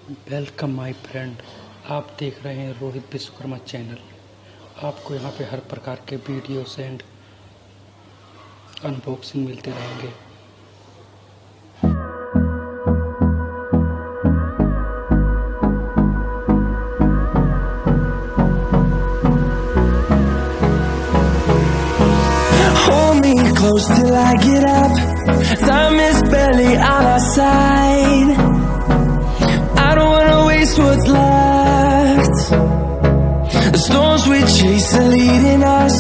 Welcome my friend. आप देख रहे हैं रोहित विश्वकर्मा चैनल। आपको यहाँ पे हर प्रकार के वीडियोस एंड अनबॉक्सिंग मिलते रहेंगे। Hold me close till I get up. Time is barely on our side. I don't wanna waste what's left. The storms we chase are leading us.